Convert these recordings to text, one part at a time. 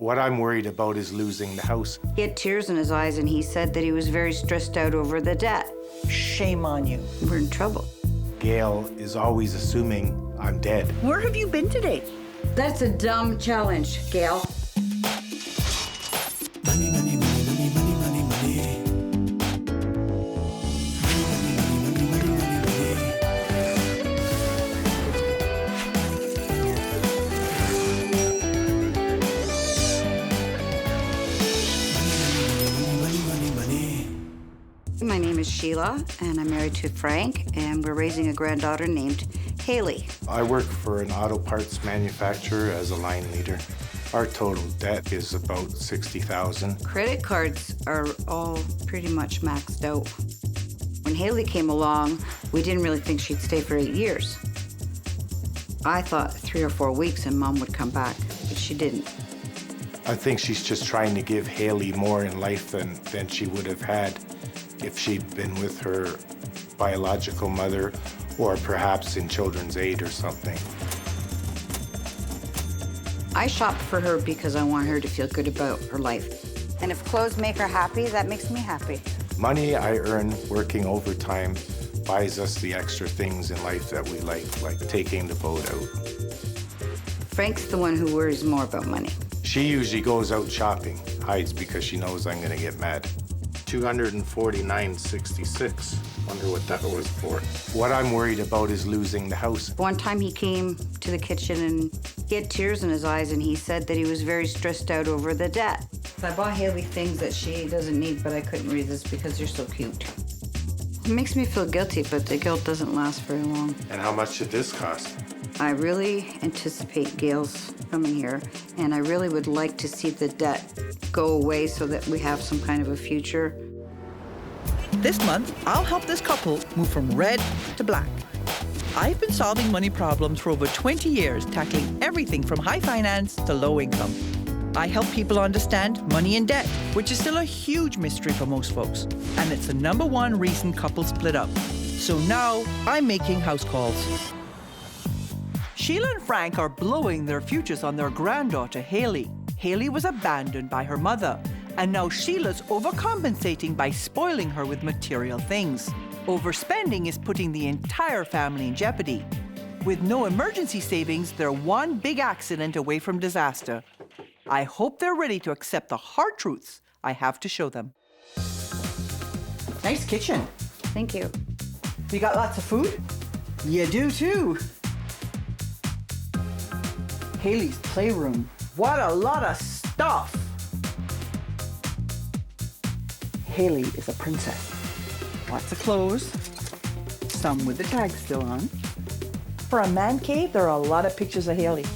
What I'm worried about is losing the house. He had tears in his eyes and he said that he was very stressed out over the debt. Shame on you. We're in trouble. Gail is always assuming I'm dead. Where have you been today? That's a dumb challenge, Gail. Money, money, money, money, money, money, money. My name is Sheila, and I'm married to Frank, and we're raising a granddaughter named Hailea. I work for an auto parts manufacturer as a line leader. Our total debt is about $60,000. Credit cards are all pretty much maxed out. When Hailea came along, we didn't really think she'd stay for 8 years. I thought 3 or 4 weeks and Mom would come back, but she didn't. I think she's just trying to give Hailea more in life than she would have had if she'd been with her biological mother or perhaps in Children's Aid or something. I shop for her because I want her to feel good about her life. And if clothes make her happy, that makes me happy. Money I earn working overtime buys us the extra things in life that we like taking the boat out. Frank's the one who worries more about money. She usually goes out shopping, hides because she knows I'm gonna get mad. $249.66. Wonder what that was for. What I'm worried about is losing the house. One time he came to the kitchen and he had tears in his eyes and he said that he was very stressed out over the debt. So I bought Hailea things that she doesn't need, but I couldn't resist because they're so cute. It makes me feel guilty, but the guilt doesn't last very long. And how much did this cost? I really anticipate Gail's coming here, and I really would like to see the debt go away so that we have some kind of a future. This month, I'll help this couple move from red to black. I've been solving money problems for over 20 years, tackling everything from high finance to low income. I help people understand money and debt, which is still a huge mystery for most folks. And it's the #1 reason couples split up. So now I'm making house calls. Sheila and Frank are blowing their futures on their granddaughter, Hailea. Hailea was abandoned by her mother, and now Sheila's overcompensating by spoiling her with material things. Overspending is putting the entire family in jeopardy. With no emergency savings, they're one big accident away from disaster. I hope they're ready to accept the hard truths I have to show them. Nice kitchen. Thank you. You got lots of food? You do too. Hailey's playroom. What a lot of stuff. Hailea is a princess. Lots of clothes, some with the tags still on. For a man cave, there are a lot of pictures of Hailea.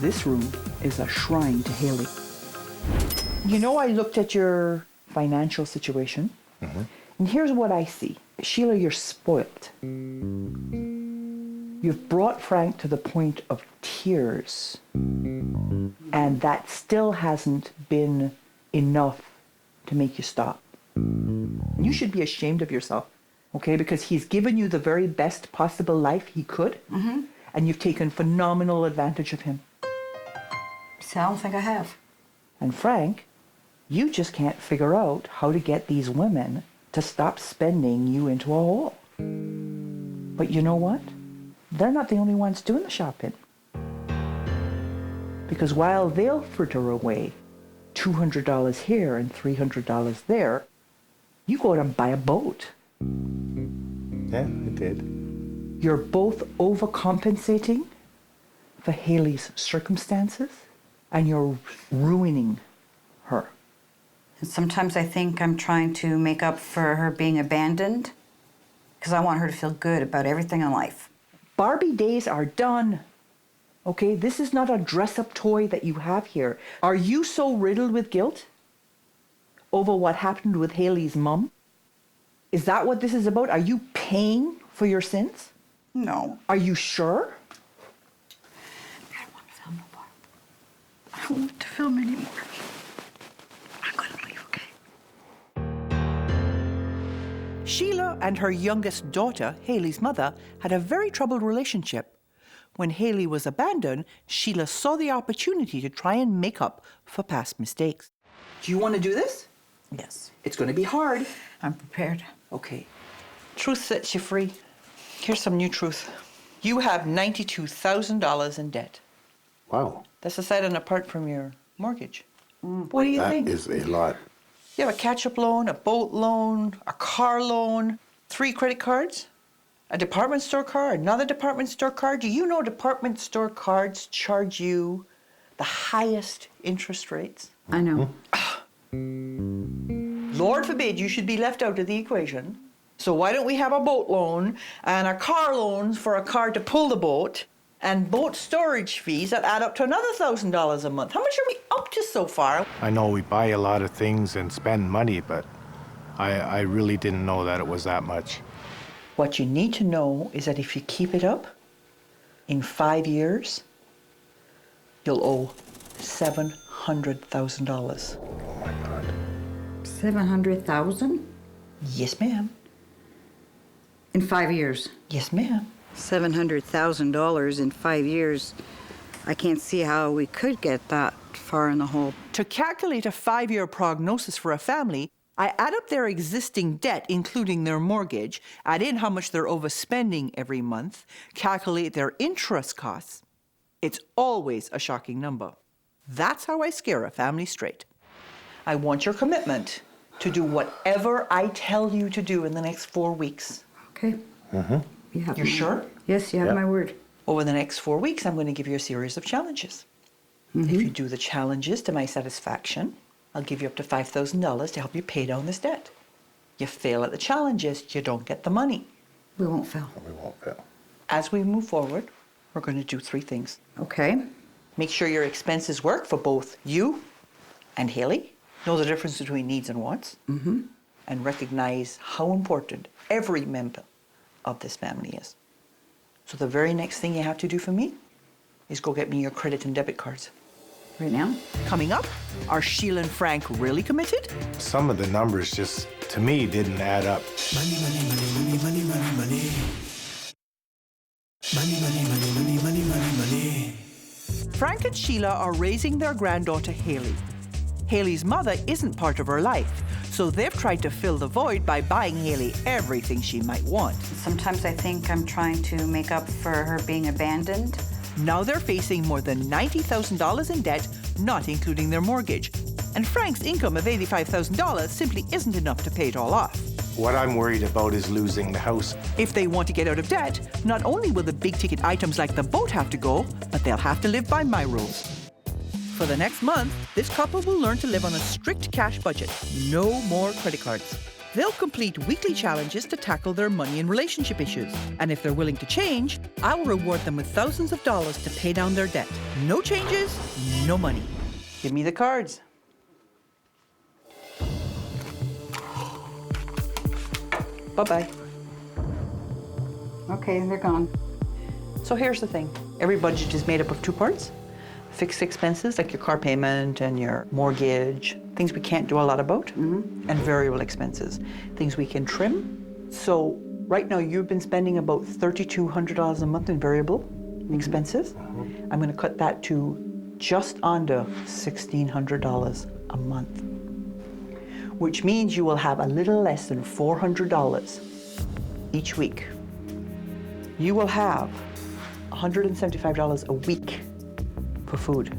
This room is a shrine to Hailea. You know, I looked at your financial situation, and here's what I see. Sheila, you're spoiled. You've brought Frank to the point of tears, and that still hasn't been enough to make you stop. You should be ashamed of yourself, okay? Because he's given you the very best possible life he could, and you've taken phenomenal advantage of him. See, I don't think I have. And Frank, you just can't figure out how to get these women to stop spending you into a hole. But you know what? They're not the only ones doing the shopping. Because while they'll fritter away $200 here and $300 there, you go out and buy a boat. Yeah, I did. You're both overcompensating for Hailey's circumstances, and you're ruining her. And sometimes I think I'm trying to make up for her being abandoned because I want her to feel good about everything in life. Barbie days are done. Okay, this is not a dress-up toy that you have here. Are you so riddled with guilt over what happened with Hailey's mom? Is that what this is about? Are you paying for your sins? No. Are you sure? I don't want to film no more. I don't want to film anymore. I'm going to leave, okay? Sheila and her youngest daughter, Hailey's mother, had a very troubled relationship. When Hailea was abandoned, Sheila saw the opportunity to try and make up for past mistakes. Do you want to do this? Yes. It's going to be hard. I'm prepared. Okay. Truth sets you free. Here's some new truth. You have $92,000 in debt. Wow. That's aside and apart from your mortgage. What do you think? That is a lot. You have a catch-up loan, a boat loan, a car loan, 3 credit cards, a department store card, another department store card. Do you know department store cards charge you the highest interest rates? I know. Lord forbid you should be left out of the equation. So why don't we have a boat loan and a car loans for a car to pull the boat and boat storage fees that add up to another $1,000 a month? How much are we up to so far? I know we buy a lot of things and spend money, but I really didn't know that it was that much. What you need to know is that if you keep it up, in 5 years, you'll owe $700,000. Oh my God. 700,000 Yes, ma'am. in 5 years. Yes, ma'am. $700,000 in 5 years. I can't see how we could get that far in the hole. To calculate a 5-year prognosis for a family, I add up their existing debt, including their mortgage, add in how much they're overspending every month, calculate their interest costs. It's always a shocking number. That's how I scare a family straight. I want your commitment to do whatever I tell you to do in the next 4 weeks. Okay. You're sure? Yes, you have Yeah. my word. Over the next 4 weeks, I'm going to give you a series of challenges. If you do the challenges to my satisfaction, I'll give you up to $5,000 to help you pay down this debt. You fail at the challenges, you don't get the money. We won't fail. We won't fail. As we move forward, we're going to do 3 things. Okay. Make sure your expenses work for both you and Hailea. Know the difference between needs and wants. And recognize how important every member of this family is. So the very next thing you have to do for me is go get me your credit and debit cards. Right now? Coming up, are Sheila and Frank really committed? Some of the numbers just, to me, didn't add up. Money, money, money, money, money, money, money. Money, money, money, money, money, money, money. Frank and Sheila are raising their granddaughter, Hailea. Hailey's mother isn't part of her life, so they've tried to fill the void by buying Hailea everything she might want. Sometimes I think I'm trying to make up for her being abandoned. Now they're facing more than $90,000 in debt, not including their mortgage. And Frank's income of $85,000 simply isn't enough to pay it all off. What I'm worried about is losing the house. If they want to get out of debt, not only will the big-ticket items like the boat have to go, but they'll have to live by my rules. For the next month, this couple will learn to live on a strict cash budget. No more credit cards. They'll complete weekly challenges to tackle their money and relationship issues. And if they're willing to change, I will reward them with thousands of dollars to pay down their debt. No changes, no money. Give me the cards. Bye-bye. Okay, they're gone. So here's the thing. Every budget is made up of 2 parts. Fixed expenses, like your car payment and your mortgage, things we can't do a lot about, and variable expenses, things we can trim. So right now you've been spending about $3,200 a month in variable expenses. I'm going to cut that to just under $1,600 a month, which means you will have a little less than $400 each week. You will have $175 a week for food,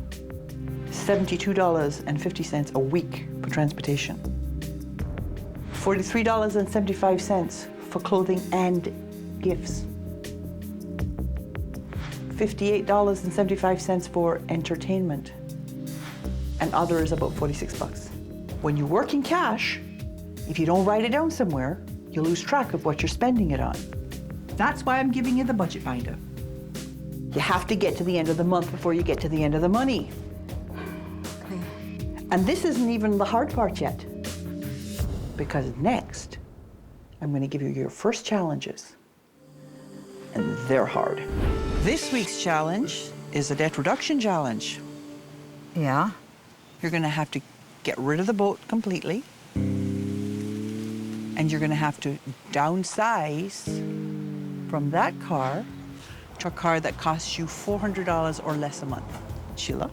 $72.50 a week for transportation, $43.75 for clothing and gifts, $58.75 for entertainment, and other is about $46. When you work in cash, if you don't write it down somewhere, you lose track of what you're spending it on. That's why I'm giving you the budget binder. You have to get to the end of the month before you get to the end of the money. Okay. And this isn't even the hard part yet. Because next, I'm going to give you your first challenges. And they're hard. This week's challenge is a debt reduction challenge. Yeah? You're going to have to get rid of the boat completely. And you're going to have to downsize from that car to a car that costs you $400 or less a month. Sheila,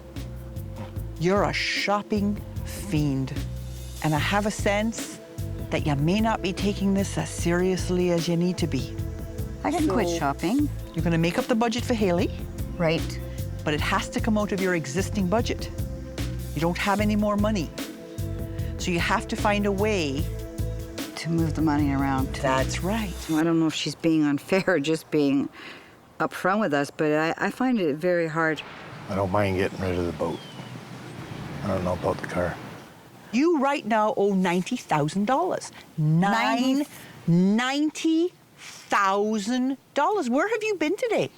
you're a shopping fiend. And I have a sense that you may not be taking this as seriously as you need to be. I can quit shopping. You're gonna make up the budget for Hailey, Right. but it has to come out of your existing budget. You don't have any more money. So you have to find a way. To move the money around. That's right. I don't know if she's being unfair or just being upfront with us, but I find it very hard. I don't mind getting rid of the boat. I don't know about the car. You right now owe $90,000. $90,000. Where have you been today?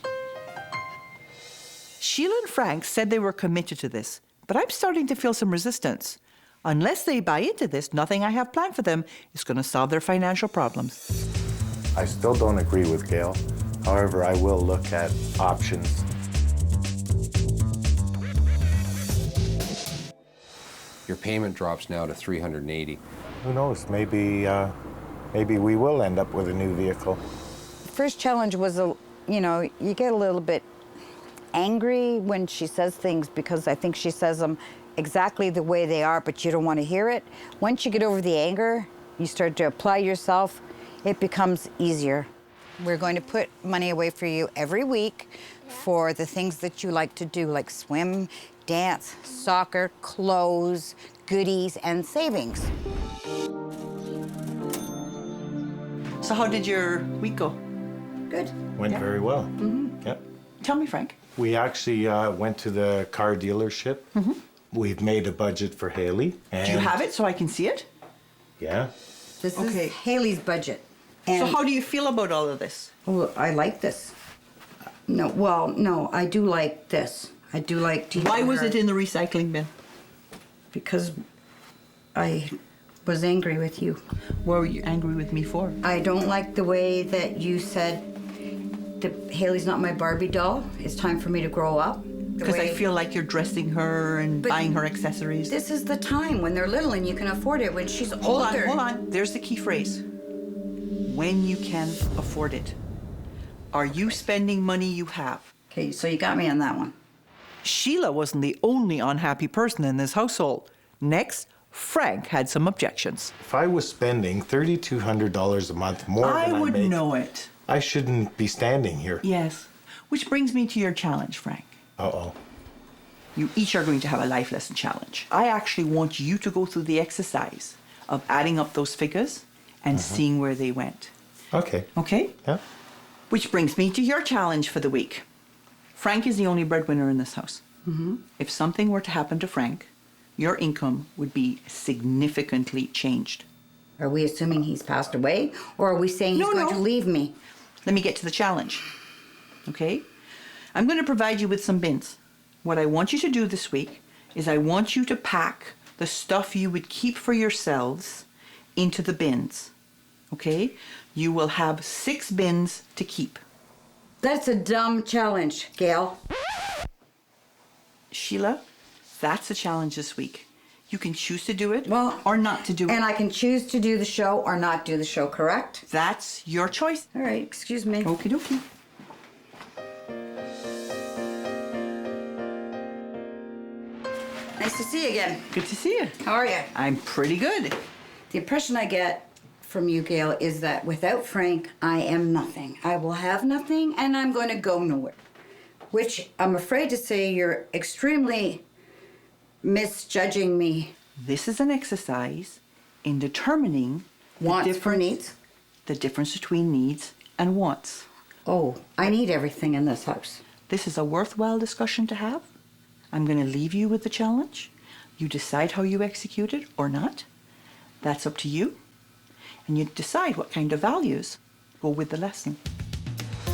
Sheila and Frank said they were committed to this, but I'm starting to feel some resistance. Unless they buy into this, nothing I have planned for them is going to solve their financial problems. I still don't agree with Gail. However, I will look at options. Your payment drops now to $380. Who knows? Maybe we will end up with a new vehicle. First challenge was, you get a little bit angry when she says things because I think she says them exactly the way they are, but you don't want to hear it. Once you get over the anger, you start to apply yourself, it becomes easier. We're going to put money away for you every week for the things that you like to do, like swim, dance, soccer, clothes, goodies, and savings. So how did your week go? Good. Went very well. Yep. Tell me, Frank. We actually went to the car dealership. We've made a budget for Hailey. And Do you have it so I can see it? Yeah. This Okay. is Haley's budget. So And how do you feel about all of this? oh, I like this. No, I do like this. I do like to Why was her it in the recycling bin? because I was angry with you. What were you angry with me for? I don't like the way that you said that Haley's not my Barbie doll. It's time for me to grow up. The Because I way- feel like you're dressing her and But buying her accessories. This is the time when they're little and you can afford it. When she's Hold older. on. There's the key phrase. When you can afford it. Are you spending money you have? Okay, so you got me on that one. Sheila wasn't the only unhappy person in this household. Next, Frank had some objections. If I was spending $3,200 a month more I than I would make, know it. I shouldn't be standing here. Yes. Which brings me to your challenge, Frank. Uh-oh. You each are going to have a life lesson challenge. I actually want you to go through the exercise of adding up those figures and seeing where they went. Okay. Okay? Yeah. Which brings me to your challenge for the week. Frank is the only breadwinner in this house. If something were to happen to Frank, your income would be significantly changed. Are we assuming he's passed away, or are we saying he's No, going no. to leave me? Let me get to the challenge. Okay? I'm going to provide you with some bins. What I want you to do this week is I want you to pack the stuff you would keep for yourselves into the bins. Okay? You will have 6 bins to keep. That's a dumb challenge, Gail. Sheila, that's the challenge this week. You can choose to do it Well, or not to do And it. I can choose to do the show or not do the show, correct? That's your choice. All right, excuse me. Okie dokie. Nice to see you again. Good to see you. How are you? I'm pretty good. The impression I get from you, Gail, is that without Frank, I am nothing. I will have nothing, and I'm going to go nowhere. Which I'm afraid to say you're extremely misjudging me. This is an exercise in determining Wants for needs? the difference between needs and wants. Oh, I need everything in this house. This is a worthwhile discussion to have. I'm going to leave you with the challenge. You decide how you execute it or not. That's up to you. And you decide what kind of values go with the lesson.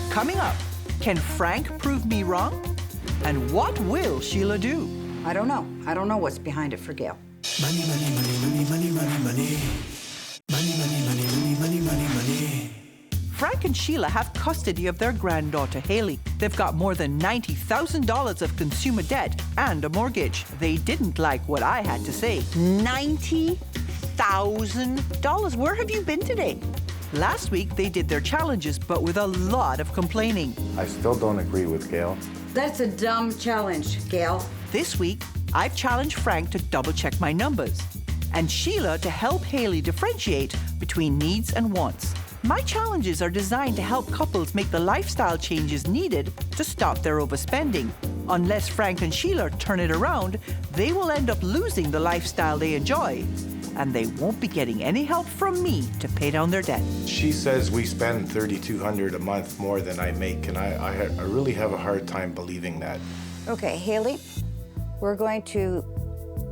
Coming up, can Frank prove me wrong? And what will Sheila do? I don't know. I don't know what's behind it for Gail. Money, money, money, money, money, money, money. Money, money, money, money, money, money, money. Frank and Sheila have custody of their granddaughter, Hailey. They've got more than $90,000 of consumer debt and a mortgage. They didn't like what I had to say. $90,000? Where have you been today? Last week, they did their challenges, but with a lot of complaining. I still don't agree with Gail. That's a dumb challenge, Gail. This week, I've challenged Frank to double-check my numbers, and Sheila to help Hailea differentiate between needs and wants. My challenges are designed to help couples make the lifestyle changes needed to stop their overspending. Unless Frank and Sheila turn it around, they will end up losing the lifestyle they enjoy, and they won't be getting any help from me to pay down their debt. She says we spend $3,200 a month more than I make, and I really have a hard time believing that. Okay, Hailea, we're going to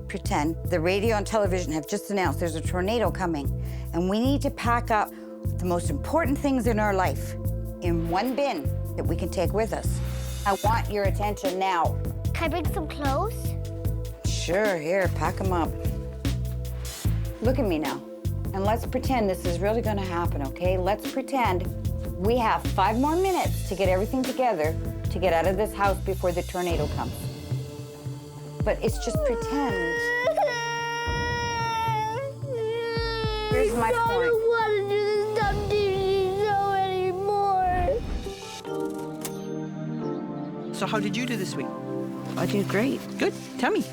pretend the radio and television have just announced there's a tornado coming, and we need to pack up the most important things in our life in one bin that we can take with us. I want your attention now. Can I bring some clothes? Sure, here, pack them up. Look at me now, and let's pretend this is really gonna happen, okay? Let's pretend we have 5 more minutes to get everything together to get out of this house before the tornado comes. But it's just pretend. Here's my point. I don't want to do this dumb TV show anymore. So how did you do this week? I did great. Good. Tell me.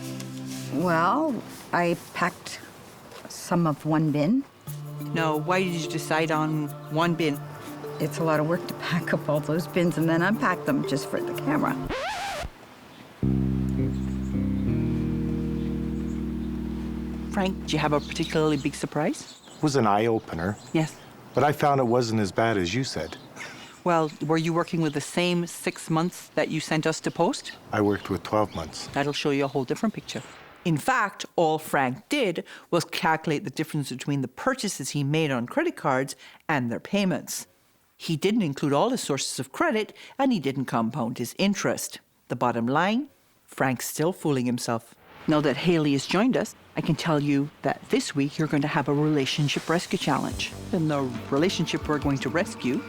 Well, I packed some of one bin. Now, why did you decide on one bin? It's a lot of work to pack up all those bins and then unpack them just for the camera. Frank, did you have a particularly big surprise? It was an eye-opener, Yes. but I found it wasn't as bad as you said. Well, were you working with the same 6 months that you sent us to post? I worked with 12 months. That'll show you a whole different picture. In fact, all Frank did was calculate the difference between the purchases he made on credit cards and their payments. He didn't include all his sources of credit, and he didn't compound his interest. The bottom line, Frank's still fooling himself. Now that Hailea has joined us, I can tell you that this week you're going to have a relationship rescue challenge. And the relationship we're going to rescue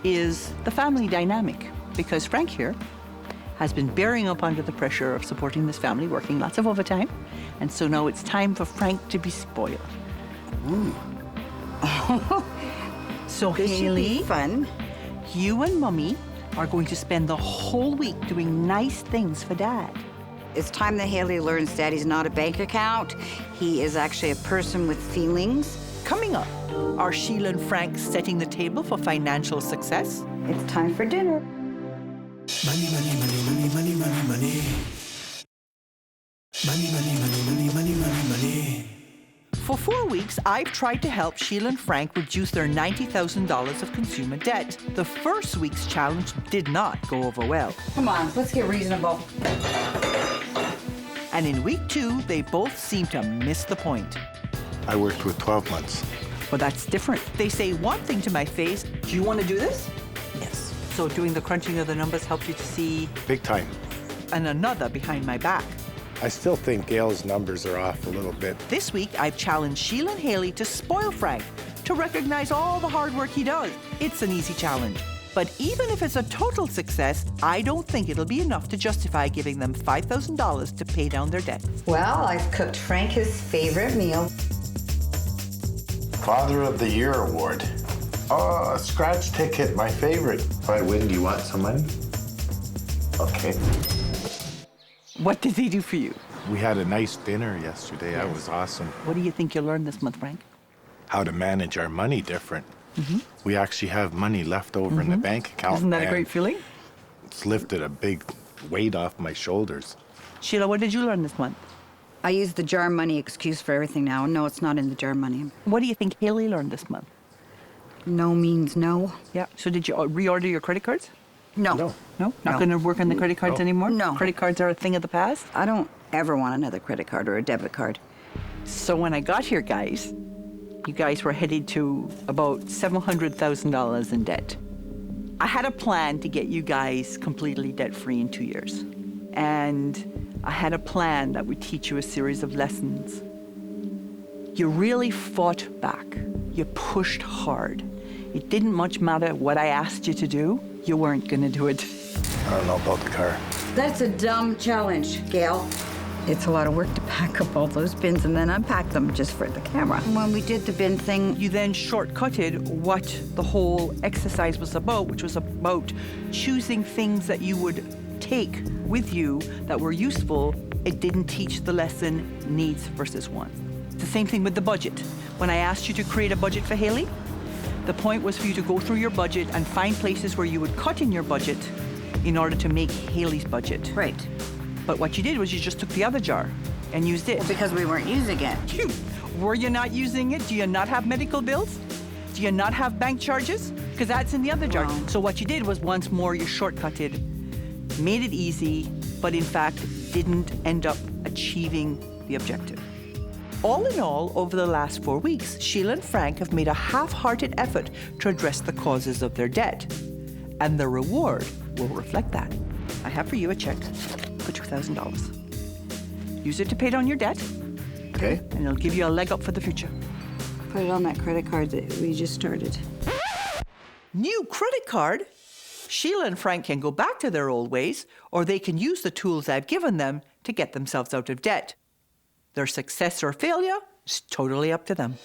is the family dynamic, because Frank here has been bearing up under the pressure of supporting this family, working lots of overtime, and so now it's time for Frank to be spoiled. So This should be Hailea, fun. you and Mummy are going to spend the whole week doing nice things for Dad. It's time that Hailea learns Daddy's not a bank account. He is actually a person with feelings. Coming up, are Sheila and Frank setting the table for financial success? It's time for dinner. Money, money, money, money, money, money, money. Money, money, money, money, money, money, money. For 4 weeks, I've tried to help Sheila and Frank reduce their $90,000 of consumer debt. The first week's challenge did not go over well. Come on, let's get reasonable. And in week 2, they both seem to miss the point. I worked with 12 months. Well, that's different. They say one thing to my face, do you want to do this? Yes. So doing the crunching of the numbers helped you to see, Big time. and another behind my back. I still think Gail's numbers are off a little bit. This week, I've challenged Sheila and Hailea to spoil Frank, to recognize all the hard work he does. It's an easy challenge. But even if it's a total success, I don't think it'll be enough to justify giving them $5,000 to pay down their debt. Well, I've cooked Frank his favorite meal. Father of the Year award. Oh, a scratch ticket, my favorite. If I win, do you want some money? Okay. What did they do for you? We had a nice dinner yesterday. That was awesome. What do you think you'll learn this month, Frank? How to manage our money different. We actually have money left over in the bank account. Isn't that a and great feeling? It's lifted a big weight off my shoulders. Sheila, what did you learn this month? I use the jar money excuse for everything now. No, it's not in the jar money. What do you think Hailea learned this month? No means no. Yeah. So did you reorder your credit cards? No. No. No? Not going to work on the credit cards No. anymore? No. Credit cards are a thing of the past? I don't ever want another credit card or a debit card. So when I got here, guys, you guys were headed to about $700,000 in debt. I had a plan to get you guys completely debt-free in 2 years. And I had a plan that would teach you a series of lessons. You really fought back. You pushed hard. It didn't much matter what I asked you to do. You weren't going to do it. I don't know about the car. That's a dumb challenge, Gail. It's a lot of work to pack up all those bins and then unpack them just for the camera. When we did the bin thing, You then shortcutted what the whole exercise was about, which was about choosing things that you would take with you that were useful. It didn't teach the lesson needs versus wants. It's the same thing with the budget. When I asked you to create a budget for Hailey, the point was for you to go through your budget and find places where you would cut in your budget in order to make Hailey's budget. right, But what you did was you just took the other jar and used it. because we weren't using it. Were you not using it? Do you not have medical bills? Do you not have bank charges? Because that's in the other jar. Wow. So what you did was once more you shortcutted, made it easy, but in fact didn't end up achieving the objective. All in all, over the last 4 weeks, Sheila and Frank have made a half-hearted effort to address the causes of their debt. And the reward will reflect that. I have for you a check for $2,000. Use it to pay down your debt, Okay. and it'll give you a leg up for the future. Put it on that credit card that we just started. New credit card? Sheila and Frank can go back to their old ways, or they can use the tools I've given them to get themselves out of debt. Their success or failure is totally up to them.